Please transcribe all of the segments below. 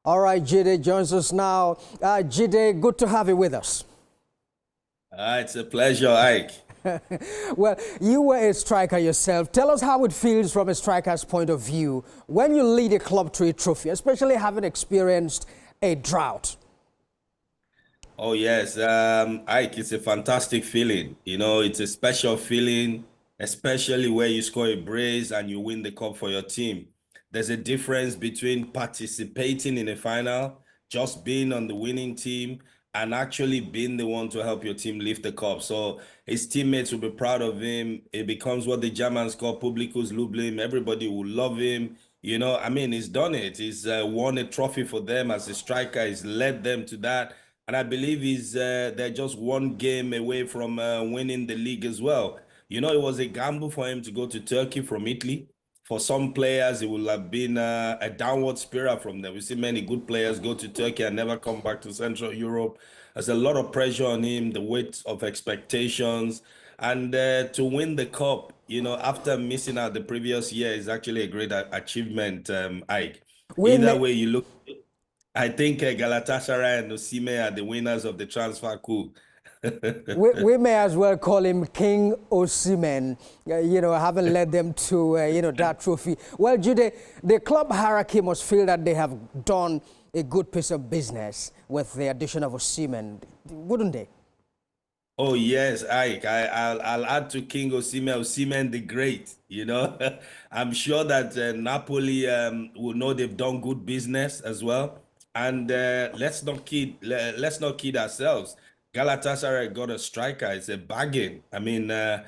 All right, Jide joins us now. Jide, good to have you with us. It's a pleasure, Ike. Well, you were a striker yourself. Tell us how it feels from a striker's point of view when you lead a club to a trophy, especially having experienced a drought. Oh, yes, Ike, it's a fantastic feeling. It's a special feeling, especially where you score a brace and you win the cup for your team. There's a difference between participating in a final, just being on the winning team, and actually being the one to help your team lift the cup. So his teammates will be proud of him. It becomes what the Germans call Publicus Lublin. Everybody will love him. He's done it. He's won a trophy for them as a striker. He's led them to that. And I believe they're just one game away from winning the league as well. It was a gamble for him to go to Turkey from Italy. For some players, it will have been a downward spiral from there. We see many good players go to Turkey and never come back to Central Europe. There's a lot of pressure on him, the weight of expectations. And to win the cup, after missing out the previous year is actually a great achievement, Ike. We Either may, way you look, I think Galatasaray and Osimhen are the winners of the transfer coup. we may as well call him King Osimhen, having led them to, that trophy. Well, Jide, the club hierarchy must feel that they have done a good piece of business with the addition of Osimhen, wouldn't they? Oh yes, Ike. I'll add to King Osimhen, Osimhen the Great. I'm sure that Napoli will know they've done good business as well. And let's not kid ourselves. Galatasaray got a striker. It's a bargain. They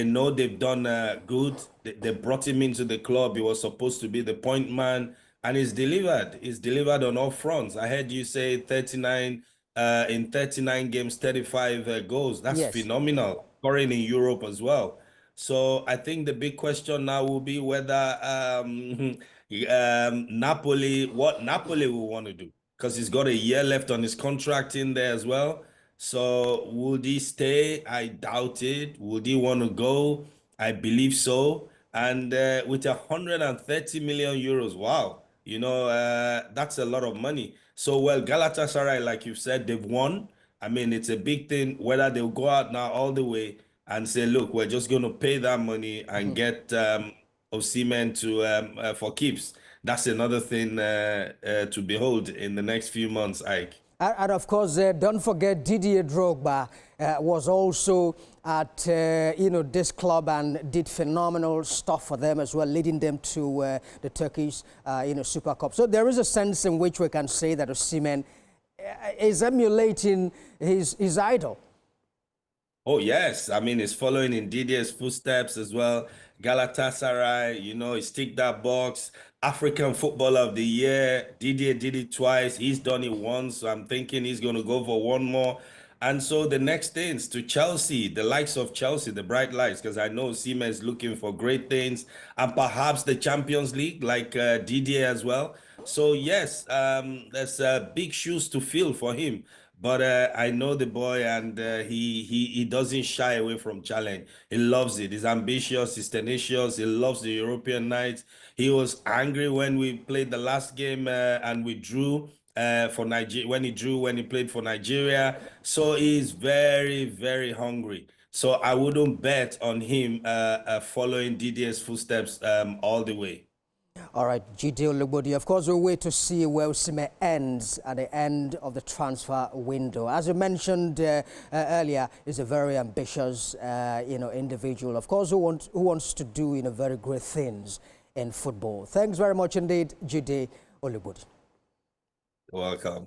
know they've done good. They brought him into the club. He was supposed to be the point man, and he's delivered. He's delivered on all fronts. I heard you say 39 in 39 games, 35 goals. That's Yes. phenomenal. Scoring in Europe as well. So I think the big question now will be whether what Napoli will want to do, because he's got a year left on his contract in there as well. So would he stay? I doubt it. Would he want to go? I believe so. And with 130 million euros, wow, that's a lot of money. So, well, Galatasaray, like you've said, they've won. It's a big thing whether they'll go out now all the way and say, look, we're just going to pay that money and get Osimhen to for keeps. That's another thing to behold in the next few months, Ike. And of course, don't forget Didier Drogba was also at this club and did phenomenal stuff for them as well, leading them to the Turkish Super Cup. So there is a sense in which we can say that Osimhen is emulating his idol. Oh, yes. He's following in Didier's footsteps as well. Galatasaray, he's ticked that box. African Footballer of the Year. Didier did it twice. He's done it once. So I'm thinking he's going to go for one more. And so the next things to Chelsea, the likes of Chelsea, the bright lights, because I know Osimhen is looking for great things, and perhaps the Champions League, like Didier as well. So yes, there's big shoes to fill for him. But I know the boy, and he doesn't shy away from challenge. He loves it. He's ambitious. He's tenacious. He loves the European nights. He was angry when we played the last game and we drew for Nigeria. When he played for Nigeria, so he's very, very hungry. So I wouldn't bet on him following Didier's footsteps all the way. All right, Jide Olugbodi. Of course, we'll wait to see where Osimhen ends at the end of the transfer window. As you mentioned earlier, he's a very ambitious, individual. Of course, who wants to do, very great things in football. Thanks very much indeed, Jide Olugbodi. Welcome.